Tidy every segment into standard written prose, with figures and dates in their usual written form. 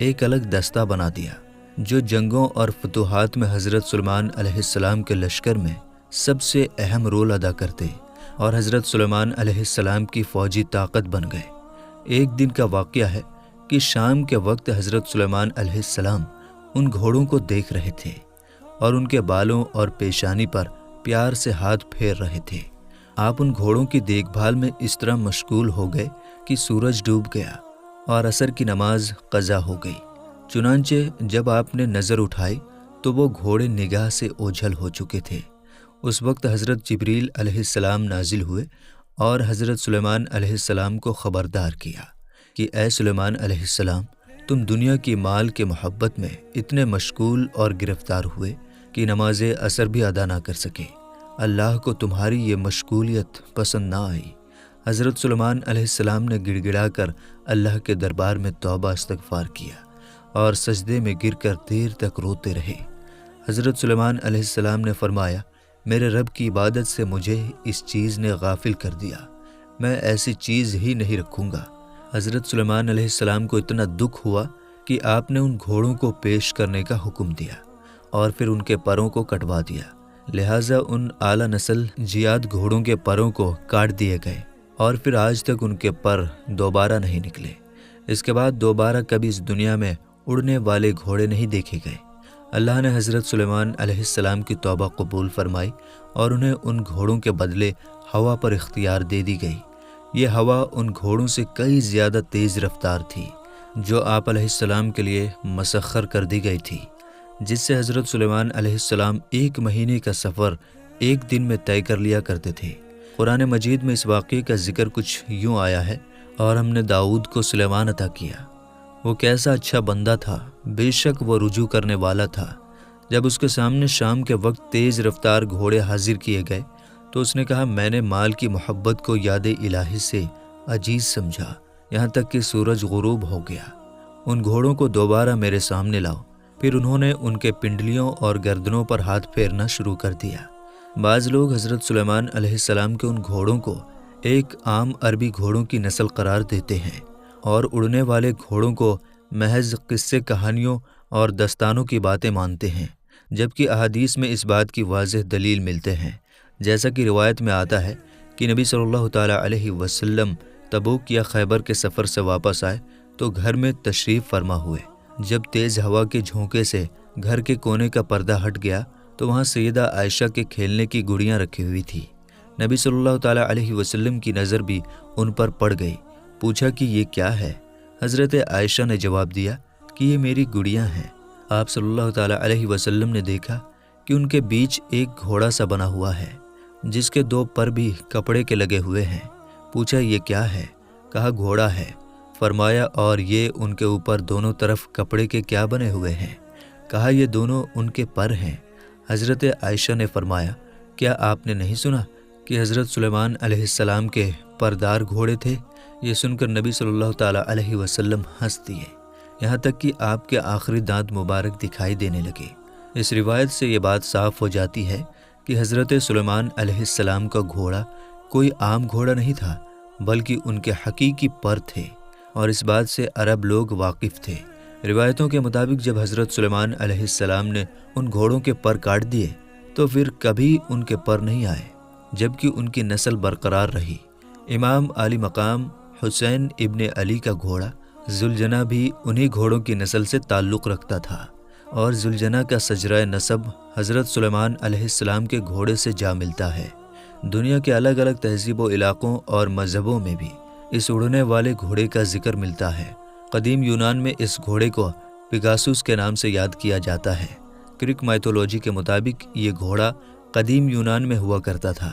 ایک الگ دستہ بنا دیا جو جنگوں اور فتوحات میں حضرت سلیمان علیہ السلام کے لشکر میں سب سے اہم رول ادا کرتے اور حضرت سلیمان علیہ السلام کی فوجی طاقت بن گئے۔ ایک دن کا واقعہ ہے کہ شام کے وقت حضرت سلیمان علیہ السلام ان گھوڑوں کو دیکھ رہے تھے اور ان کے بالوں اور پیشانی پر پیار سے ہاتھ پھیر رہے تھے۔ آپ ان گھوڑوں کی دیکھ بھال میں اس طرح مشغول ہو گئے کہ سورج ڈوب گیا اور عصر کی نماز قضا ہو گئی۔ چنانچہ جب آپ نے نظر اٹھائی تو وہ گھوڑے نگاہ سے اوجھل ہو چکے تھے۔ اس وقت حضرت جبریل علیہ السلام نازل ہوئے اور حضرت سلیمان علیہ السلام کو خبردار کیا کہ اے سلیمان علیہ السلام، تم دنیا کی مال کے محبت میں اتنے مشغول اور گرفتار ہوئے کہ نماز عصر بھی ادا نہ کر سکے۔ اللہ کو تمہاری یہ مشغولیت پسند نہ آئی۔ حضرت سلیمان علیہ السلام نے گڑ گڑا کر اللہ کے دربار میں توبہ استغفار کیا اور سجدے میں گر کر دیر تک روتے رہے۔ حضرت سلیمان علیہ السلام نے فرمایا، میرے رب کی عبادت سے مجھے اس چیز نے غافل کر دیا، میں ایسی چیز ہی نہیں رکھوں گا۔ حضرت سلیمان علیہ السلام کو اتنا دکھ ہوا کہ آپ نے ان گھوڑوں کو پیش کرنے کا حکم دیا اور پھر ان کے پروں کو کٹوا دیا۔ لہٰذا ان اعلیٰ نسل جیاد گھوڑوں کے پروں کو کاٹ دیے گئے اور پھر آج تک ان کے پر دوبارہ نہیں نکلے۔ اس کے بعد دوبارہ کبھی اس دنیا میں اڑنے والے گھوڑے نہیں دیکھے گئے۔ اللہ نے حضرت سلیمان علیہ السلام کی توبہ قبول فرمائی اور انہیں ان گھوڑوں کے بدلے ہوا پر اختیار دے دی گئی۔ یہ ہوا ان گھوڑوں سے کئی زیادہ تیز رفتار تھی جو آپ علیہ السلام کے لیے مسخر کر دی گئی تھی، جس سے حضرت سلیمان علیہ السلام 1 مہینے کا سفر ایک دن میں طے کر لیا کرتے تھے۔ قرآن مجید میں اس واقعے کا ذکر کچھ یوں آیا ہے، اور ہم نے داؤد کو سلیمان عطا کیا، وہ کیسا اچھا بندہ تھا، بے شک وہ رجوع کرنے والا تھا۔ جب اس کے سامنے شام کے وقت تیز رفتار گھوڑے حاضر کیے گئے تو اس نے کہا، میں نے مال کی محبت کو یاد الہی سے عزیز سمجھا یہاں تک کہ سورج غروب ہو گیا۔ ان گھوڑوں کو دوبارہ میرے سامنے لاؤ۔ پھر انہوں نے ان کے پنڈلیوں اور گردنوں پر ہاتھ پھیرنا شروع کر دیا۔ بعض لوگ حضرت سلیمان علیہ السلام کے ان گھوڑوں کو ایک عام عربی گھوڑوں کی نسل قرار دیتے ہیں اور اڑنے والے گھوڑوں کو محض قصے کہانیوں اور دستانوں کی باتیں مانتے ہیں، جبکہ احادیث میں اس بات کی واضح دلیل ملتے ہیں۔ جیسا کہ روایت میں آتا ہے کہ نبی صلی اللہ تعالیٰ علیہ وسلم تبوک یا خیبر کے سفر سے واپس آئے تو گھر میں تشریف فرما ہوئے۔ جب تیز ہوا کے جھونکے سے گھر کے کونے کا پردہ ہٹ گیا تو وہاں سیدہ عائشہ کے کھیلنے کی گڑیاں رکھی ہوئی تھی۔ نبی صلی اللہ تعالیٰ علیہ وسلم کی نظر بھی ان پر پڑ گئی۔ پوچھا کہ یہ کیا ہے؟ حضرت عائشہ نے جواب دیا کہ یہ میری گڑیاں ہیں۔ آپ صلی اللہ تعالیٰ علیہ وسلم نے دیکھا کہ ان کے بیچ ایک گھوڑا سا بنا ہوا ہے جس کے 2 پر بھی کپڑے کے لگے ہوئے ہیں۔ پوچھا یہ کیا ہے؟ کہا گھوڑا ہے۔ فرمایا اور یہ ان کے اوپر دونوں طرف کپڑے کے کیا بنے ہوئے ہیں؟ کہا یہ دونوں ان کے پر ہیں۔ حضرت عائشہ نے فرمایا کیا آپ نے نہیں سنا کہ حضرت سلیمان علیہ السلام کے پردار گھوڑے تھے؟ یہ سن کر نبی صلی اللہ تعالیٰ علیہ وسلم ہنس دیے، یہاں تک کہ آپ کے آخری دانت مبارک دکھائی دینے لگے۔ اس روایت سے یہ بات صاف ہو جاتی ہے کہ حضرت سلیمان علیہ السلام کا گھوڑا کوئی عام گھوڑا نہیں تھا، بلکہ ان کے حقیقی پر تھے، اور اس بات سے عرب لوگ واقف تھے۔ روایتوں کے مطابق جب حضرت سلیمان علیہ السلام نے ان گھوڑوں کے پر کاٹ دیے تو پھر کبھی ان کے پر نہیں آئے، جبکہ ان کی نسل برقرار رہی۔ امام علی مقام حسین ابن علی کا گھوڑا ذوالجناح بھی انہی گھوڑوں کی نسل سے تعلق رکھتا تھا، اور ذوالجناح کا شجرہ نسب حضرت سلیمان علیہ السلام کے گھوڑے سے جا ملتا ہے۔ دنیا کے الگ الگ تہذیب و علاقوں اور مذہبوں میں بھی اس اڑنے والے گھوڑے کا ذکر ملتا ہے۔ قدیم یونان میں اس گھوڑے کو پیگاسوس کے نام سے یاد کیا جاتا ہے۔ گریک مائتولوجی کے مطابق یہ گھوڑا قدیم یونان میں ہوا کرتا تھا،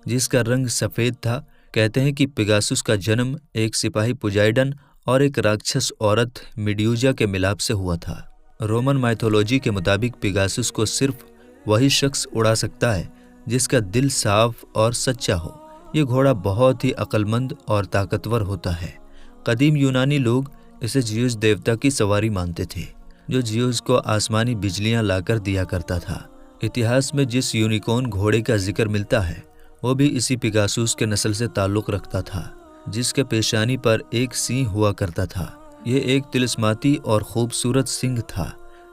جس کا رنگ سفید تھا۔ کہتے ہیں کہ پیگاسوس کا جنم ایک سپاہی پوجائڈن اور ایک راکشس عورت میڈیوجا کے ملاپ سے ہوا تھا۔ رومن مائتولوجی کے مطابق پیگاسوس کو صرف وہی شخص اڑا سکتا ہے جس کا دل صاف اور سچا ہو۔ یہ گھوڑا بہت ہی عقل مند اور طاقتور ہوتا ہے۔ قدیم یونانی لوگ اسے زیوس دیوتا کی سواری مانتے تھے، جو زیوس کو آسمانی بجلیاں لا کر دیا کرتا تھا۔ اتہاس میں جس یونیکورن گھوڑے کا ذکر ملتا ہے وہ بھی اسی پیگاسوس کے نسل سے تعلق رکھتا تھا، جس کے پیشانی پر ایک سینگ ہوا کرتا تھا۔ یہ ایک طلسماتی اور خوبصورت سنگ تھا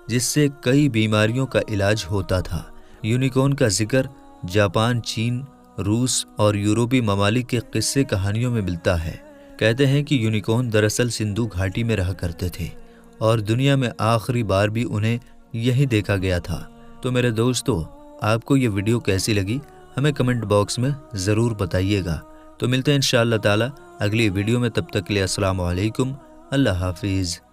جس سے کئی بیماریوں کا علاج ہوتا تھا۔ یونیکورن کا ذکر جاپان، چین، روس اور یورپی ممالک کے قصے کہانیوں میں ملتا ہے۔ کہتے ہیں کہ یونیکورن دراصل سندھو گھاٹی میں رہا کرتے تھے اور دنیا میں آخری بار بھی انہیں یہی دیکھا گیا تھا۔ تو میرے دوستو، آپ کو یہ ویڈیو کیسی لگی ہمیں کمنٹ باکس میں ضرور بتائیے گا۔ تو ملتے ہیں انشاءاللہ تعالی اگلی ویڈیو میں، تب تک کے لیے السلام علیکم، اللہ حافظ۔